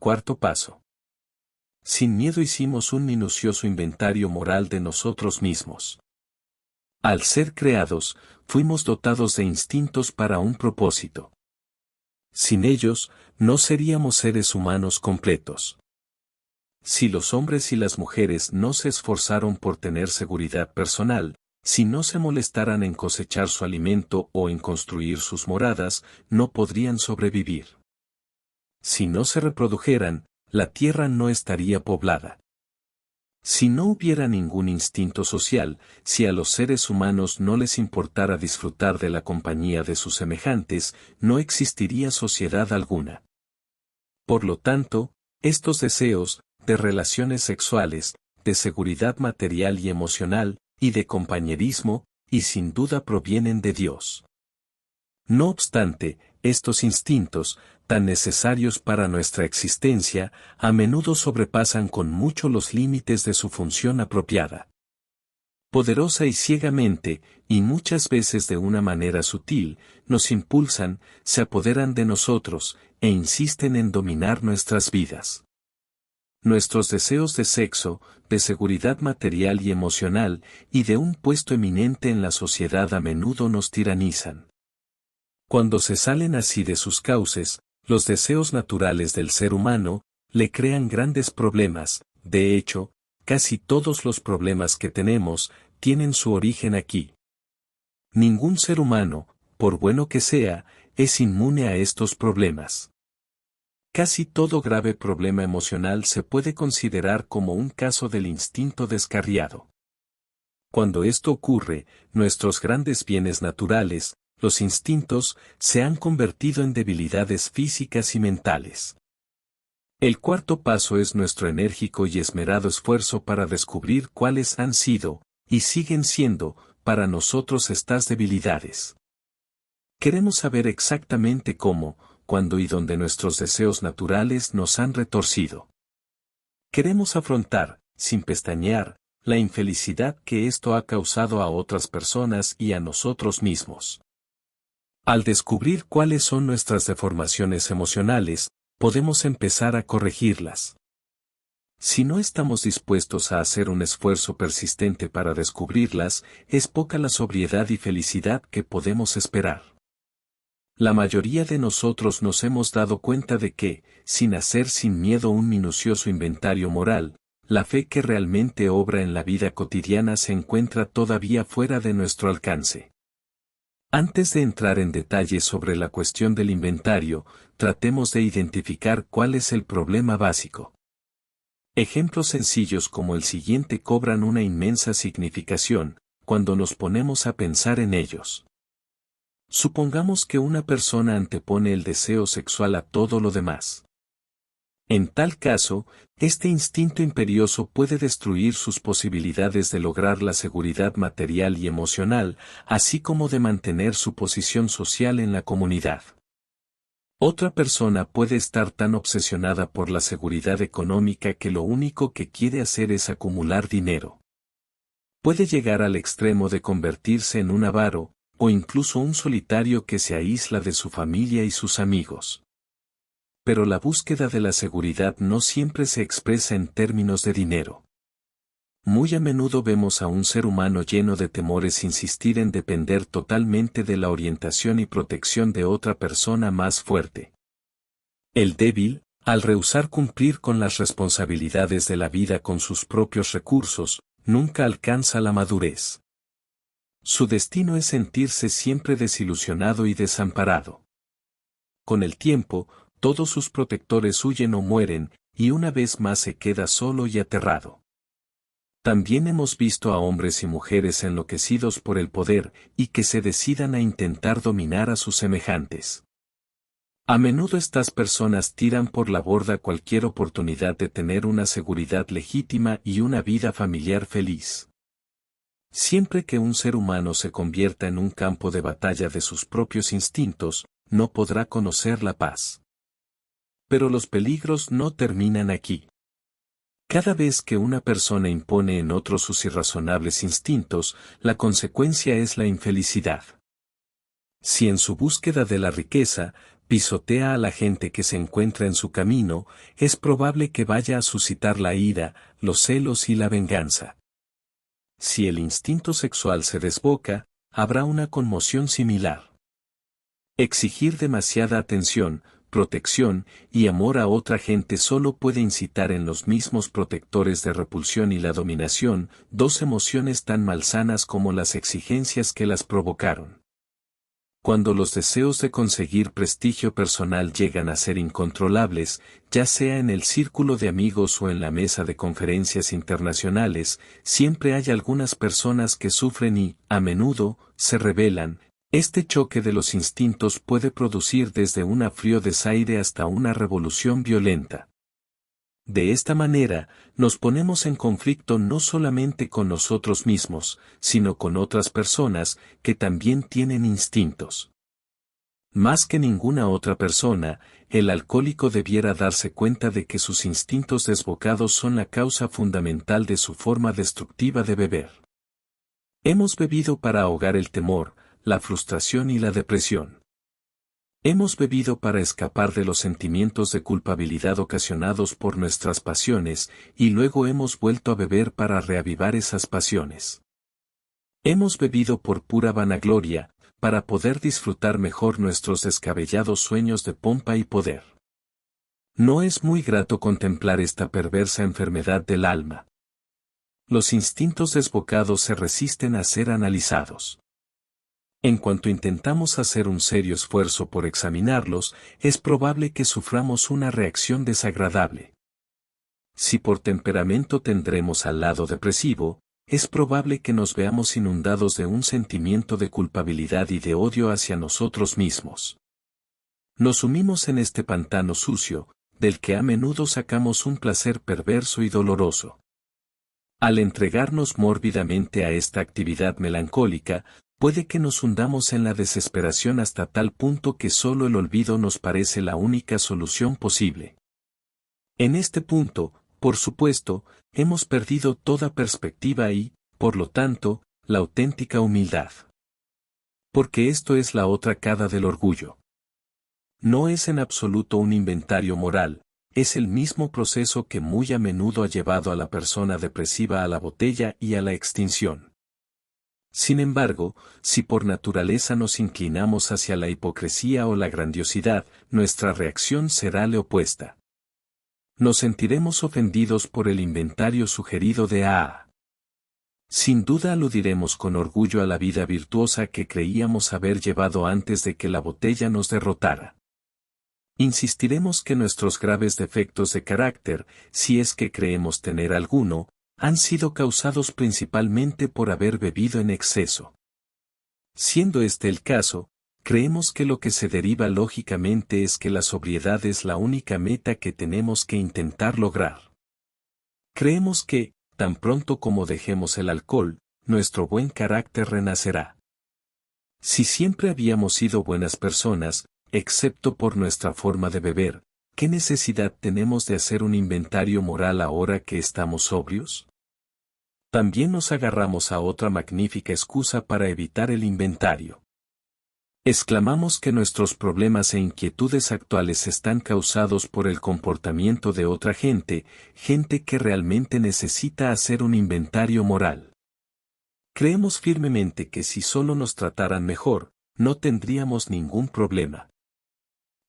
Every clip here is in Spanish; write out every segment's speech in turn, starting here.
Cuarto paso. Sin miedo hicimos un minucioso inventario moral de nosotros mismos. Al ser creados, fuimos dotados de instintos para un propósito. Sin ellos, no seríamos seres humanos completos. Si los hombres y las mujeres no se esforzaron por tener seguridad personal, si no se molestaran en cosechar su alimento o en construir sus moradas, no podrían sobrevivir. Si no se reprodujeran, la tierra no estaría poblada. Si no hubiera ningún instinto social, si a los seres humanos no les importara disfrutar de la compañía de sus semejantes, no existiría sociedad alguna. Por lo tanto, estos deseos, de relaciones sexuales, de seguridad material y emocional, y de compañerismo, y sin duda provienen de Dios. No obstante, estos instintos, tan necesarios para nuestra existencia, a menudo sobrepasan con mucho los límites de su función apropiada. Poderosa y ciegamente, y muchas veces de una manera sutil, nos impulsan, se apoderan de nosotros, e insisten en dominar nuestras vidas. Nuestros deseos de sexo, de seguridad material y emocional, y de un puesto eminente en la sociedad a menudo nos tiranizan. Cuando se salen así de sus cauces, los deseos naturales del ser humano, le crean grandes problemas. De hecho, casi todos los problemas que tenemos, tienen su origen aquí. Ningún ser humano, por bueno que sea, es inmune a estos problemas. Casi todo grave problema emocional se puede considerar como un caso del instinto descarriado. Cuando esto ocurre, nuestros grandes bienes naturales, los instintos, se han convertido en debilidades físicas y mentales. El cuarto paso es nuestro enérgico y esmerado esfuerzo para descubrir cuáles han sido, y siguen siendo, para nosotros estas debilidades. Queremos saber exactamente cómo, cuándo y dónde nuestros deseos naturales nos han retorcido. Queremos afrontar, sin pestañear, la infelicidad que esto ha causado a otras personas y a nosotros mismos. Al descubrir cuáles son nuestras deformaciones emocionales, podemos empezar a corregirlas. Si no estamos dispuestos a hacer un esfuerzo persistente para descubrirlas, es poca la sobriedad y felicidad que podemos esperar. La mayoría de nosotros nos hemos dado cuenta de que, sin hacer sin miedo un minucioso inventario moral, la fe que realmente obra en la vida cotidiana se encuentra todavía fuera de nuestro alcance. Antes de entrar en detalles sobre la cuestión del inventario, tratemos de identificar cuál es el problema básico. Ejemplos sencillos como el siguiente cobran una inmensa significación, cuando nos ponemos a pensar en ellos. Supongamos que una persona antepone el deseo sexual a todo lo demás. En tal caso, este instinto imperioso puede destruir sus posibilidades de lograr la seguridad material y emocional, así como de mantener su posición social en la comunidad. Otra persona puede estar tan obsesionada por la seguridad económica que lo único que quiere hacer es acumular dinero. Puede llegar al extremo de convertirse en un avaro, o incluso un solitario que se aísla de su familia y sus amigos. Pero la búsqueda de la seguridad no siempre se expresa en términos de dinero. Muy a menudo vemos a un ser humano lleno de temores insistir en depender totalmente de la orientación y protección de otra persona más fuerte. El débil, al rehusar cumplir con las responsabilidades de la vida con sus propios recursos, nunca alcanza la madurez. Su destino es sentirse siempre desilusionado y desamparado. Con el tiempo, todos sus protectores huyen o mueren, y una vez más se queda solo y aterrado. También hemos visto a hombres y mujeres enloquecidos por el poder, y que se decidan a intentar dominar a sus semejantes. A menudo estas personas tiran por la borda cualquier oportunidad de tener una seguridad legítima y una vida familiar feliz. Siempre que un ser humano se convierta en un campo de batalla de sus propios instintos, no podrá conocer la paz. Pero los peligros no terminan aquí. Cada vez que una persona impone en otro sus irrazonables instintos, la consecuencia es la infelicidad. Si en su búsqueda de la riqueza, pisotea a la gente que se encuentra en su camino, es probable que vaya a suscitar la ira, los celos y la venganza. Si el instinto sexual se desboca, habrá una conmoción similar. Exigir demasiada atención, protección y amor a otra gente solo puede incitar en los mismos protectores de repulsión y la dominación, dos emociones tan malsanas como las exigencias que las provocaron. Cuando los deseos de conseguir prestigio personal llegan a ser incontrolables, ya sea en el círculo de amigos o en la mesa de conferencias internacionales, siempre hay algunas personas que sufren y, a menudo, se rebelan. Este choque de los instintos puede producir desde un frío desaire hasta una revolución violenta. De esta manera, nos ponemos en conflicto no solamente con nosotros mismos, sino con otras personas que también tienen instintos. Más que ninguna otra persona, el alcohólico debiera darse cuenta de que sus instintos desbocados son la causa fundamental de su forma destructiva de beber. Hemos bebido para ahogar el temor, la frustración y la depresión. Hemos bebido para escapar de los sentimientos de culpabilidad ocasionados por nuestras pasiones, y luego hemos vuelto a beber para reavivar esas pasiones. Hemos bebido por pura vanagloria, para poder disfrutar mejor nuestros descabellados sueños de pompa y poder. No es muy grato contemplar esta perversa enfermedad del alma. Los instintos desbocados se resisten a ser analizados. En cuanto intentamos hacer un serio esfuerzo por examinarlos, es probable que suframos una reacción desagradable. Si por temperamento tendremos al lado depresivo, es probable que nos veamos inundados de un sentimiento de culpabilidad y de odio hacia nosotros mismos. Nos sumimos en este pantano sucio, del que a menudo sacamos un placer perverso y doloroso. Al entregarnos mórbidamente a esta actividad melancólica, puede que nos hundamos en la desesperación hasta tal punto que solo el olvido nos parece la única solución posible. En este punto, por supuesto, hemos perdido toda perspectiva y, por lo tanto, la auténtica humildad. Porque esto es la otra cara del orgullo. No es en absoluto un inventario moral, es el mismo proceso que muy a menudo ha llevado a la persona depresiva a la botella y a la extinción. Sin embargo, si por naturaleza nos inclinamos hacia la hipocresía o la grandiosidad, nuestra reacción será la opuesta. Nos sentiremos ofendidos por el inventario sugerido de AA. Sin duda aludiremos con orgullo a la vida virtuosa que creíamos haber llevado antes de que la botella nos derrotara. Insistiremos que nuestros graves defectos de carácter, si es que creemos tener alguno, han sido causados principalmente por haber bebido en exceso. Siendo este el caso, creemos que lo que se deriva lógicamente es que la sobriedad es la única meta que tenemos que intentar lograr. Creemos que, tan pronto como dejemos el alcohol, nuestro buen carácter renacerá. Si siempre habíamos sido buenas personas, excepto por nuestra forma de beber, ¿qué necesidad tenemos de hacer un inventario moral ahora que estamos sobrios? También nos agarramos a otra magnífica excusa para evitar el inventario. Exclamamos que nuestros problemas e inquietudes actuales están causados por el comportamiento de otra gente, gente que realmente necesita hacer un inventario moral. Creemos firmemente que si solo nos trataran mejor, no tendríamos ningún problema.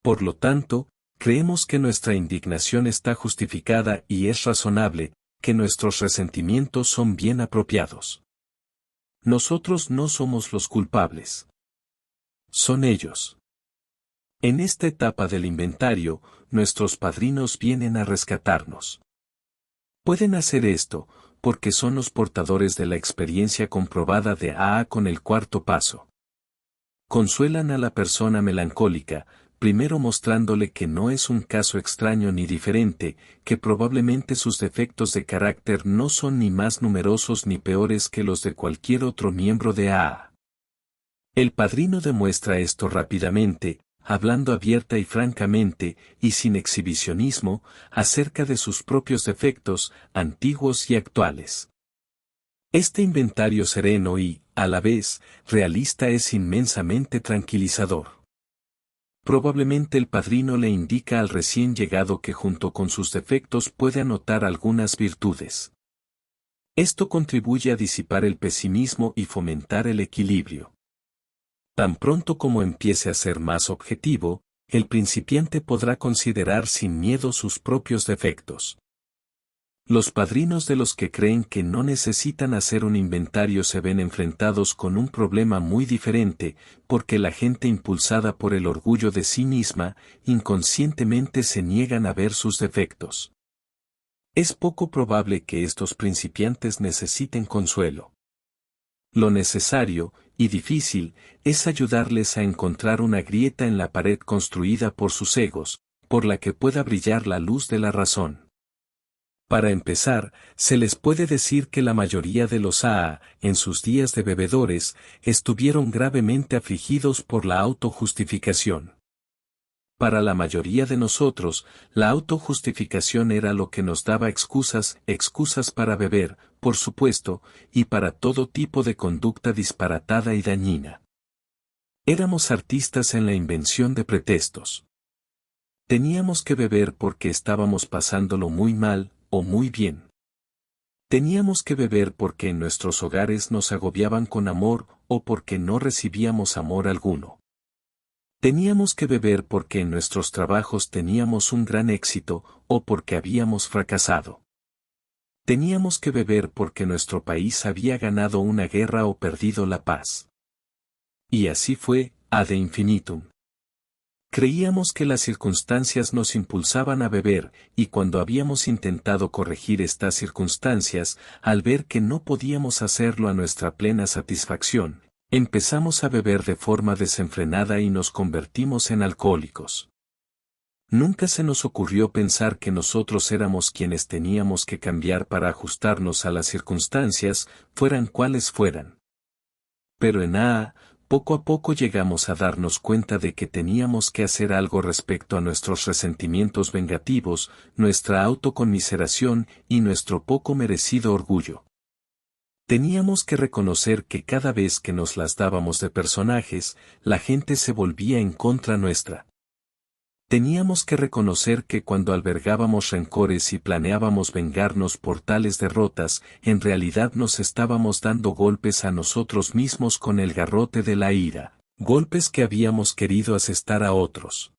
Por lo tanto, creemos que nuestra indignación está justificada y es razonable, que nuestros resentimientos son bien apropiados. Nosotros no somos los culpables. Son ellos. En esta etapa del inventario, nuestros padrinos vienen a rescatarnos. Pueden hacer esto, porque son los portadores de la experiencia comprobada de AA con el cuarto paso. Consuelan a la persona melancólica, primero mostrándole que no es un caso extraño ni diferente, que probablemente sus defectos de carácter no son ni más numerosos ni peores que los de cualquier otro miembro de AA. El padrino demuestra esto rápidamente, hablando abierta y francamente, y sin exhibicionismo, acerca de sus propios defectos, antiguos y actuales. Este inventario sereno y, a la vez, realista es inmensamente tranquilizador. Probablemente el padrino le indica al recién llegado que junto con sus defectos puede anotar algunas virtudes. Esto contribuye a disipar el pesimismo y fomentar el equilibrio. Tan pronto como empiece a ser más objetivo, el principiante podrá considerar sin miedo sus propios defectos. Los padrinos de los que creen que no necesitan hacer un inventario se ven enfrentados con un problema muy diferente, porque la gente impulsada por el orgullo de sí misma, inconscientemente se niegan a ver sus defectos. Es poco probable que estos principiantes necesiten consuelo. Lo necesario, y difícil, es ayudarles a encontrar una grieta en la pared construida por sus egos, por la que pueda brillar la luz de la razón. Para empezar, se les puede decir que la mayoría de los AA, en sus días de bebedores, estuvieron gravemente afligidos por la autojustificación. Para la mayoría de nosotros, la autojustificación era lo que nos daba excusas para beber, por supuesto, y para todo tipo de conducta disparatada y dañina. Éramos artistas en la invención de pretextos. Teníamos que beber porque estábamos pasándolo muy mal, o muy bien. Teníamos que beber porque en nuestros hogares nos agobiaban con amor, o porque no recibíamos amor alguno. Teníamos que beber porque en nuestros trabajos teníamos un gran éxito, o porque habíamos fracasado. Teníamos que beber porque nuestro país había ganado una guerra o perdido la paz. Y así fue, ad infinitum. Creíamos que las circunstancias nos impulsaban a beber, y cuando habíamos intentado corregir estas circunstancias, al ver que no podíamos hacerlo a nuestra plena satisfacción, empezamos a beber de forma desenfrenada y nos convertimos en alcohólicos. Nunca se nos ocurrió pensar que nosotros éramos quienes teníamos que cambiar para ajustarnos a las circunstancias, fueran cuales fueran. Pero en AA, poco a poco llegamos a darnos cuenta de que teníamos que hacer algo respecto a nuestros resentimientos vengativos, nuestra autoconmiseración y nuestro poco merecido orgullo. Teníamos que reconocer que cada vez que nos las dábamos de personajes, la gente se volvía en contra nuestra. Teníamos que reconocer que cuando albergábamos rencores y planeábamos vengarnos por tales derrotas, en realidad nos estábamos dando golpes a nosotros mismos con el garrote de la ira, golpes que habíamos querido asestar a otros.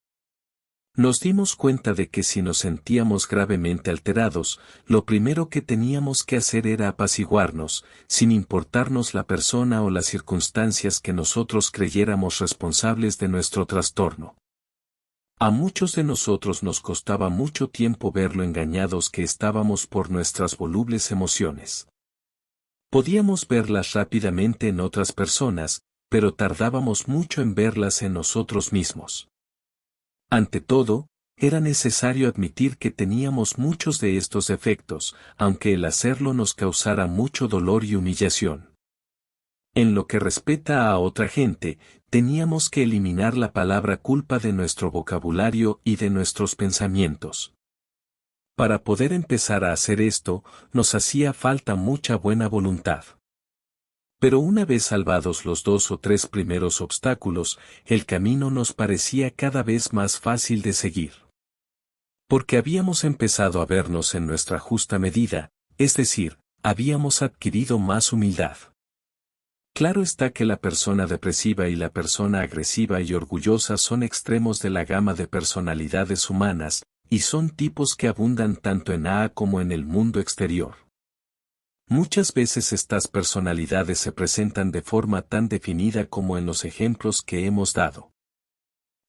Nos dimos cuenta de que si nos sentíamos gravemente alterados, lo primero que teníamos que hacer era apaciguarnos, sin importarnos la persona o las circunstancias que nosotros creyéramos responsables de nuestro trastorno. A muchos de nosotros nos costaba mucho tiempo ver lo engañados que estábamos por nuestras volubles emociones. Podíamos verlas rápidamente en otras personas, pero tardábamos mucho en verlas en nosotros mismos. Ante todo, era necesario admitir que teníamos muchos de estos defectos, aunque el hacerlo nos causara mucho dolor y humillación. En lo que respecta a otra gente, teníamos que eliminar la palabra culpa de nuestro vocabulario y de nuestros pensamientos. Para poder empezar a hacer esto, nos hacía falta mucha buena voluntad. Pero una vez salvados los 2 o 3 primeros obstáculos, el camino nos parecía cada vez más fácil de seguir. Porque habíamos empezado a vernos en nuestra justa medida, es decir, habíamos adquirido más humildad. Claro está que la persona depresiva y la persona agresiva y orgullosa son extremos de la gama de personalidades humanas, y son tipos que abundan tanto en AA como en el mundo exterior. Muchas veces estas personalidades se presentan de forma tan definida como en los ejemplos que hemos dado.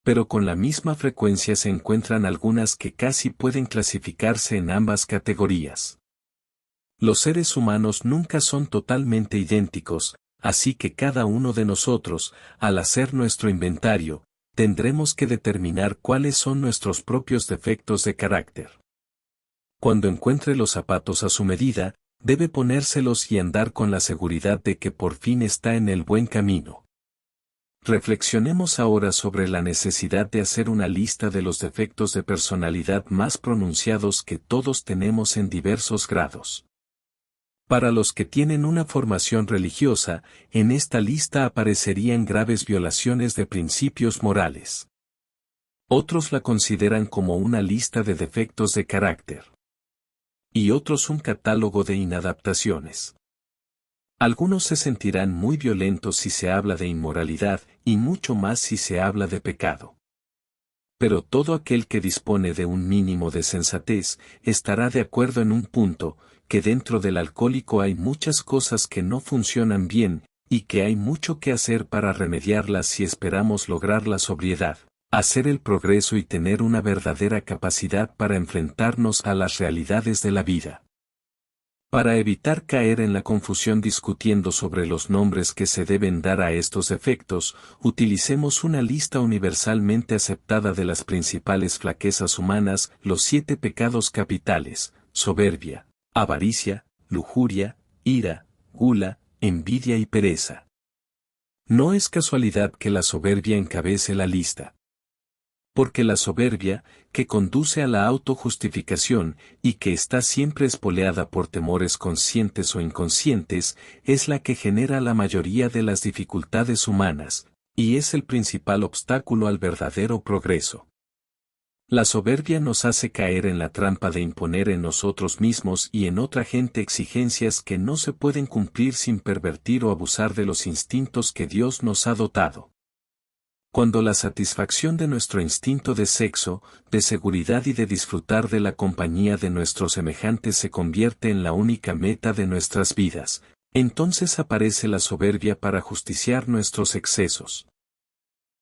Pero con la misma frecuencia se encuentran algunas que casi pueden clasificarse en ambas categorías. Los seres humanos nunca son totalmente idénticos, así que cada uno de nosotros, al hacer nuestro inventario, tendremos que determinar cuáles son nuestros propios defectos de carácter. Cuando encuentre los zapatos a su medida, debe ponérselos y andar con la seguridad de que por fin está en el buen camino. Reflexionemos ahora sobre la necesidad de hacer una lista de los defectos de personalidad más pronunciados que todos tenemos en diversos grados. Para los que tienen una formación religiosa, en esta lista aparecerían graves violaciones de principios morales. Otros la consideran como una lista de defectos de carácter. Y otros un catálogo de inadaptaciones. Algunos se sentirán muy violentos si se habla de inmoralidad, y mucho más si se habla de pecado. Pero todo aquel que dispone de un mínimo de sensatez, estará de acuerdo en un punto, que dentro del alcohólico hay muchas cosas que no funcionan bien, y que hay mucho que hacer para remediarlas si esperamos lograr la sobriedad, hacer el progreso y tener una verdadera capacidad para enfrentarnos a las realidades de la vida. Para evitar caer en la confusión discutiendo sobre los nombres que se deben dar a estos defectos, utilicemos una lista universalmente aceptada de las principales flaquezas humanas, los 7 pecados capitales: soberbia, avaricia, lujuria, ira, gula, envidia y pereza. No es casualidad que la soberbia encabece la lista. Porque la soberbia, que conduce a la autojustificación, y que está siempre espoleada por temores conscientes o inconscientes, es la que genera la mayoría de las dificultades humanas, y es el principal obstáculo al verdadero progreso. La soberbia nos hace caer en la trampa de imponer en nosotros mismos y en otra gente exigencias que no se pueden cumplir sin pervertir o abusar de los instintos que Dios nos ha dotado. Cuando la satisfacción de nuestro instinto de sexo, de seguridad y de disfrutar de la compañía de nuestros semejantes se convierte en la única meta de nuestras vidas, entonces aparece la soberbia para justiciar nuestros excesos.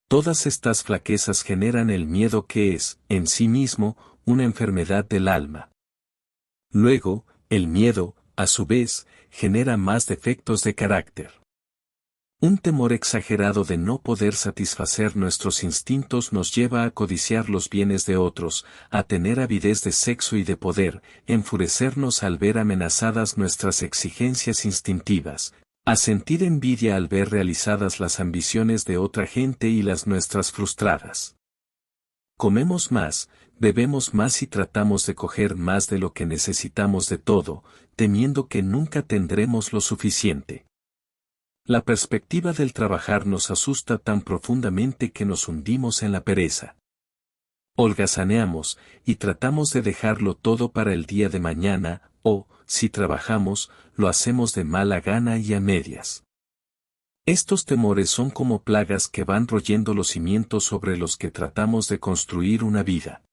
Todas estas flaquezas generan el miedo que es, en sí mismo, una enfermedad del alma. Luego, el miedo, a su vez, genera más defectos de carácter. Un temor exagerado de no poder satisfacer nuestros instintos nos lleva a codiciar los bienes de otros, a tener avidez de sexo y de poder, enfurecernos al ver amenazadas nuestras exigencias instintivas, a sentir envidia al ver realizadas las ambiciones de otra gente y las nuestras frustradas. Comemos más, bebemos más y tratamos de coger más de lo que necesitamos de todo, temiendo que nunca tendremos lo suficiente. La perspectiva del trabajar nos asusta tan profundamente que nos hundimos en la pereza. Holgazaneamos, y tratamos de dejarlo todo para el día de mañana, o, si trabajamos, lo hacemos de mala gana y a medias. Estos temores son como plagas que van royendo los cimientos sobre los que tratamos de construir una vida.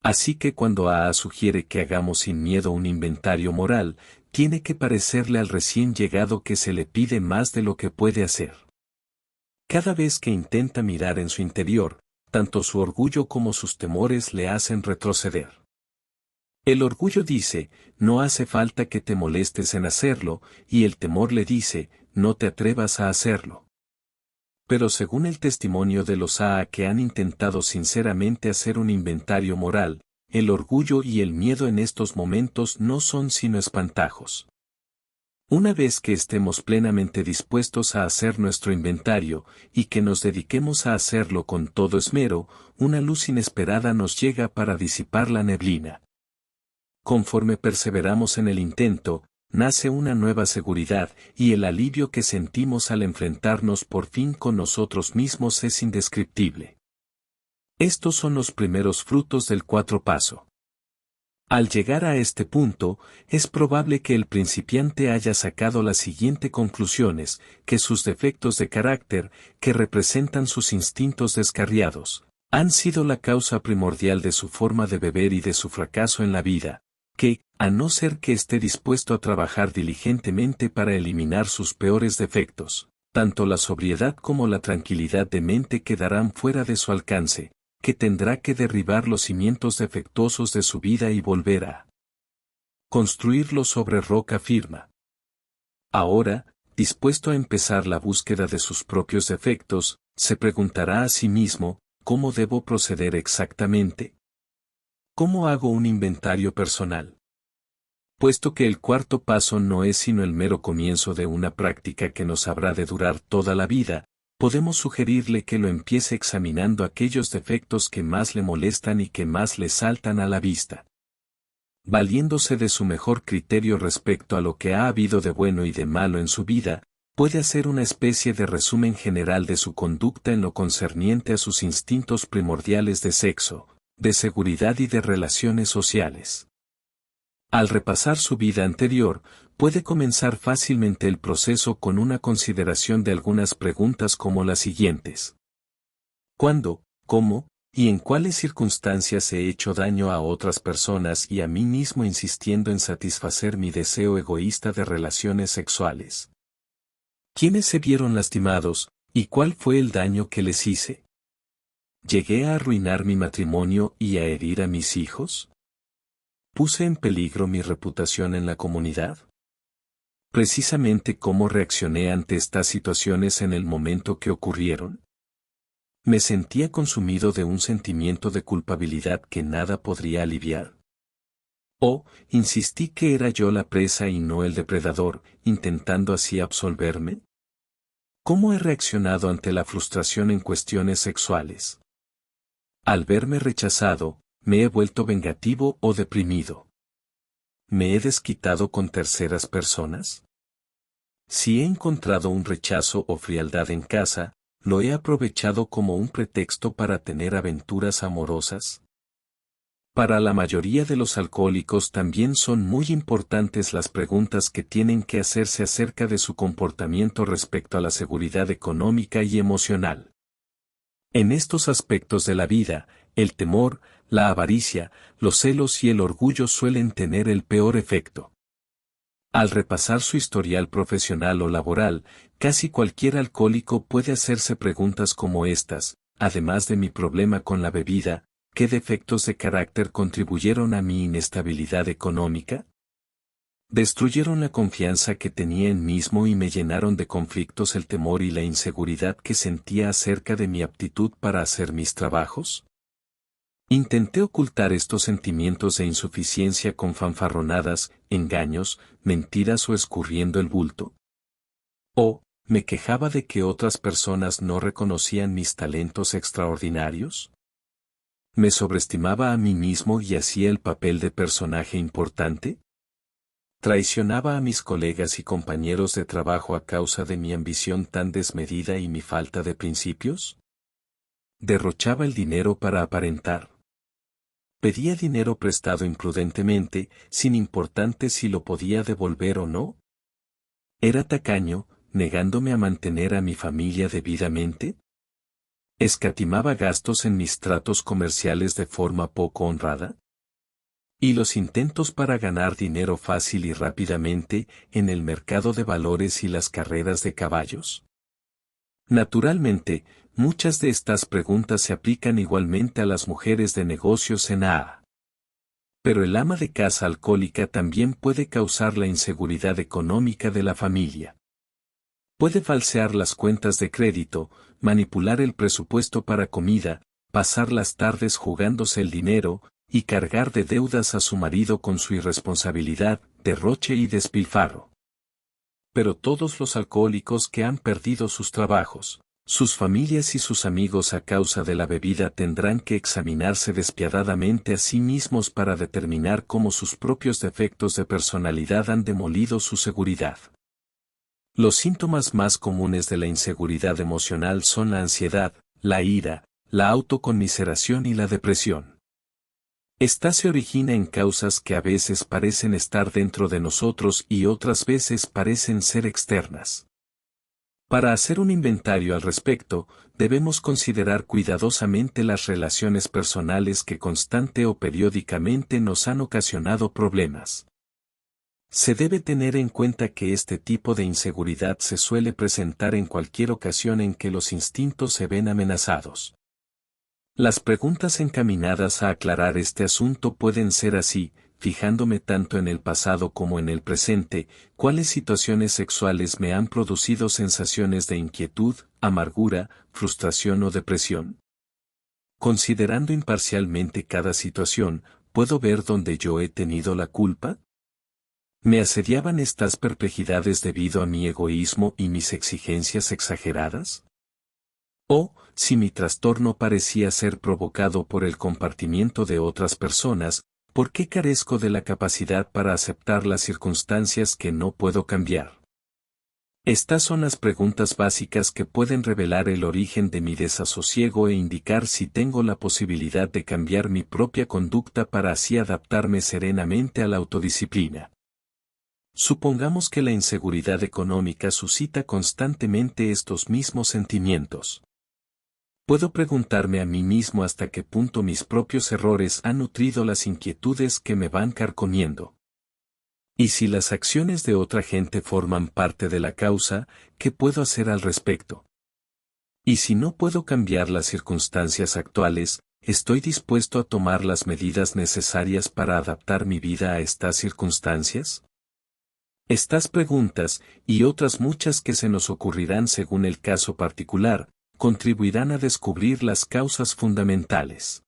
Así que cuando AA sugiere que hagamos sin miedo un inventario moral, tiene que parecerle al recién llegado que se le pide más de lo que puede hacer. Cada vez que intenta mirar en su interior, tanto su orgullo como sus temores le hacen retroceder. El orgullo dice, no hace falta que te molestes en hacerlo, y el temor le dice, no te atrevas a hacerlo. Pero según el testimonio de los AA que han intentado sinceramente hacer un inventario moral, el orgullo y el miedo en estos momentos no son sino espantajos. Una vez que estemos plenamente dispuestos a hacer nuestro inventario, y que nos dediquemos a hacerlo con todo esmero, una luz inesperada nos llega para disipar la neblina. Conforme perseveramos en el intento, nace una nueva seguridad, y el alivio que sentimos al enfrentarnos por fin con nosotros mismos es indescriptible. Estos son los primeros frutos del 4 paso. Al llegar a este punto, es probable que el principiante haya sacado las siguientes conclusiones, que sus defectos de carácter, que representan sus instintos descarriados, han sido la causa primordial de su forma de beber y de su fracaso en la vida, que, a no ser que esté dispuesto a trabajar diligentemente para eliminar sus peores defectos, tanto la sobriedad como la tranquilidad de mente quedarán fuera de su alcance, que tendrá que derribar los cimientos defectuosos de su vida y volver a construirlo sobre roca firme. Ahora, dispuesto a empezar la búsqueda de sus propios defectos, se preguntará a sí mismo, ¿cómo debo proceder exactamente? ¿Cómo hago un inventario personal? Puesto que el 4 paso no es sino el mero comienzo de una práctica que nos habrá de durar toda la vida, podemos sugerirle que lo empiece examinando aquellos defectos que más le molestan y que más le saltan a la vista. Valiéndose de su mejor criterio respecto a lo que ha habido de bueno y de malo en su vida, puede hacer una especie de resumen general de su conducta en lo concerniente a sus instintos primordiales de sexo, de seguridad y de relaciones sociales. Al repasar su vida anterior, puede comenzar fácilmente el proceso con una consideración de algunas preguntas como las siguientes. ¿Cuándo, cómo, y en cuáles circunstancias he hecho daño a otras personas y a mí mismo insistiendo en satisfacer mi deseo egoísta de relaciones sexuales? ¿Quiénes se vieron lastimados, y cuál fue el daño que les hice? ¿Llegué a arruinar mi matrimonio y a herir a mis hijos? ¿Puse en peligro mi reputación en la comunidad? ¿Precisamente cómo reaccioné ante estas situaciones en el momento que ocurrieron? Me sentía consumido de un sentimiento de culpabilidad que nada podría aliviar. O, insistí que era yo la presa y no el depredador, intentando así absolverme. ¿Cómo he reaccionado ante la frustración en cuestiones sexuales? Al verme rechazado, ¿me he vuelto vengativo o deprimido? ¿Me he desquitado con terceras personas? Si he encontrado un rechazo o frialdad en casa, ¿lo he aprovechado como un pretexto para tener aventuras amorosas? Para la mayoría de los alcohólicos también son muy importantes las preguntas que tienen que hacerse acerca de su comportamiento respecto a la seguridad económica y emocional. En estos aspectos de la vida, el temor, la avaricia, los celos y el orgullo suelen tener el peor efecto. Al repasar su historial profesional o laboral, casi cualquier alcohólico puede hacerse preguntas como estas: además de mi problema con la bebida, ¿qué defectos de carácter contribuyeron a mi inestabilidad económica? ¿Destruyeron la confianza que tenía en mí mismo y me llenaron de conflictos el temor y la inseguridad que sentía acerca de mi aptitud para hacer mis trabajos? ¿Intenté ocultar estos sentimientos de insuficiencia con fanfarronadas, engaños, mentiras o escurriendo el bulto? ¿O me quejaba de que otras personas no reconocían mis talentos extraordinarios? ¿Me sobreestimaba a mí mismo y hacía el papel de personaje importante? ¿Traicionaba a mis colegas y compañeros de trabajo a causa de mi ambición tan desmedida y mi falta de principios? ¿Derrochaba el dinero para aparentar? ¿Pedía dinero prestado imprudentemente, sin importarte si lo podía devolver o no? ¿Era tacaño, negándome a mantener a mi familia debidamente? ¿Escatimaba gastos en mis tratos comerciales de forma poco honrada? ¿Y los intentos para ganar dinero fácil y rápidamente en el mercado de valores y las carreras de caballos? Naturalmente, muchas de estas preguntas se aplican igualmente a las mujeres de negocios en AA. Pero el ama de casa alcohólica también puede causar la inseguridad económica de la familia. Puede falsear las cuentas de crédito, manipular el presupuesto para comida, pasar las tardes jugándose el dinero, y cargar de deudas a su marido con su irresponsabilidad, derroche y despilfarro. Pero todos los alcohólicos que han perdido sus trabajos, sus familias y sus amigos a causa de la bebida tendrán que examinarse despiadadamente a sí mismos para determinar cómo sus propios defectos de personalidad han demolido su seguridad. Los síntomas más comunes de la inseguridad emocional son la ansiedad, la ira, la autoconmiseración y la depresión. Esta se origina en causas que a veces parecen estar dentro de nosotros y otras veces parecen ser externas. Para hacer un inventario al respecto, debemos considerar cuidadosamente las relaciones personales que constante o periódicamente nos han ocasionado problemas. Se debe tener en cuenta que este tipo de inseguridad se suele presentar en cualquier ocasión en que los instintos se ven amenazados. Las preguntas encaminadas a aclarar este asunto pueden ser así: fijándome tanto en el pasado como en el presente, ¿cuáles situaciones sexuales me han producido sensaciones de inquietud, amargura, frustración o depresión? Considerando imparcialmente cada situación, ¿puedo ver dónde yo he tenido la culpa? ¿Me asediaban estas perplejidades debido a mi egoísmo y mis exigencias exageradas? O, si mi trastorno parecía ser provocado por el compartimiento de otras personas, ¿por qué carezco de la capacidad para aceptar las circunstancias que no puedo cambiar? Estas son las preguntas básicas que pueden revelar el origen de mi desasosiego e indicar si tengo la posibilidad de cambiar mi propia conducta para así adaptarme serenamente a la autodisciplina. Supongamos que la inseguridad económica suscita constantemente estos mismos sentimientos. Puedo preguntarme a mí mismo hasta qué punto mis propios errores han nutrido las inquietudes que me van carcomiendo. Y si las acciones de otra gente forman parte de la causa, ¿qué puedo hacer al respecto? Y si no puedo cambiar las circunstancias actuales, ¿estoy dispuesto a tomar las medidas necesarias para adaptar mi vida a estas circunstancias? Estas preguntas, y otras muchas que se nos ocurrirán según el caso particular, contribuirán a descubrir las causas fundamentales.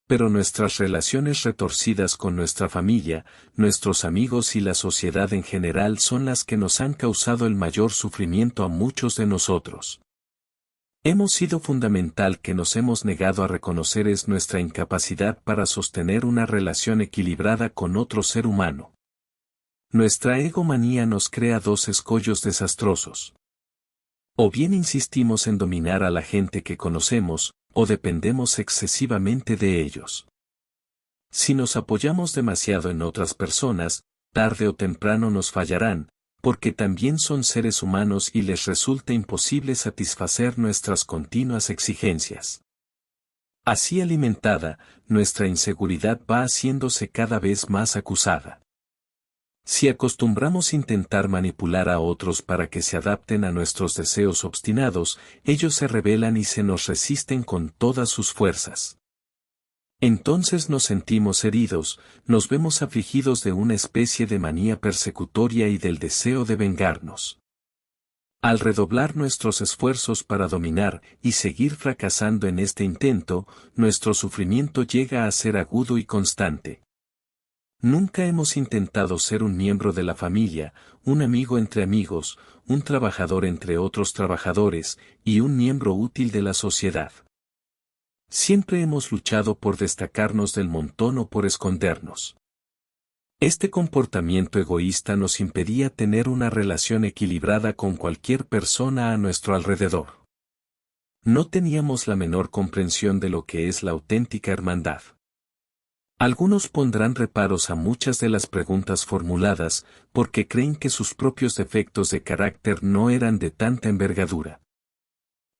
Pero nuestras relaciones retorcidas con nuestra familia, nuestros amigos y la sociedad en general son las que nos han causado el mayor sufrimiento a muchos de nosotros. Hemos sido fundamental que nos hemos negado a reconocer es nuestra incapacidad para sostener una relación equilibrada con otro ser humano. Nuestra egomanía nos crea dos escollos desastrosos. O bien insistimos en dominar a la gente que conocemos, o dependemos excesivamente de ellos. Si nos apoyamos demasiado en otras personas, tarde o temprano nos fallarán, porque también son seres humanos y les resulta imposible satisfacer nuestras continuas exigencias. Así alimentada, nuestra inseguridad va haciéndose cada vez más acusada. Si acostumbramos intentar manipular a otros para que se adapten a nuestros deseos obstinados, ellos se rebelan y se nos resisten con todas sus fuerzas. Entonces nos sentimos heridos, nos vemos afligidos de una especie de manía persecutoria y del deseo de vengarnos. Al redoblar nuestros esfuerzos para dominar y seguir fracasando en este intento, nuestro sufrimiento llega a ser agudo y constante. Nunca hemos intentado ser un miembro de la familia, un amigo entre amigos, un trabajador entre otros trabajadores, y un miembro útil de la sociedad. Siempre hemos luchado por destacarnos del montón o por escondernos. Este comportamiento egoísta nos impedía tener una relación equilibrada con cualquier persona a nuestro alrededor. No teníamos la menor comprensión de lo que es la auténtica hermandad. Algunos pondrán reparos a muchas de las preguntas formuladas, porque creen que sus propios defectos de carácter no eran de tanta envergadura.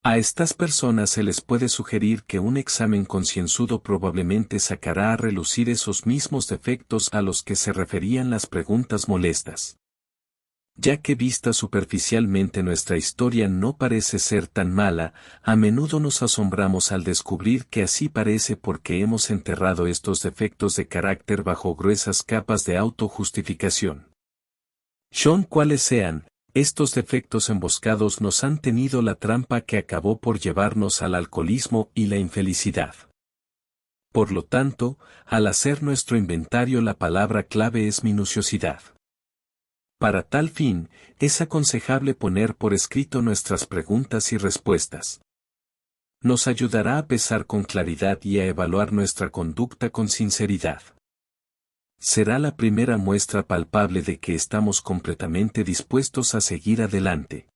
A estas personas se les puede sugerir que un examen concienzudo probablemente sacará a relucir esos mismos defectos a los que se referían las preguntas molestas. Ya que vista superficialmente nuestra historia no parece ser tan mala, a menudo nos asombramos al descubrir que así parece porque hemos enterrado estos defectos de carácter bajo gruesas capas de autojustificación. Sean cuales sean, estos defectos emboscados nos han tenido la trampa que acabó por llevarnos al alcoholismo y la infelicidad. Por lo tanto, al hacer nuestro inventario la palabra clave es minuciosidad. Para tal fin, es aconsejable poner por escrito nuestras preguntas y respuestas. Nos ayudará a pesar con claridad y a evaluar nuestra conducta con sinceridad. Será la primera muestra palpable de que estamos completamente dispuestos a seguir adelante.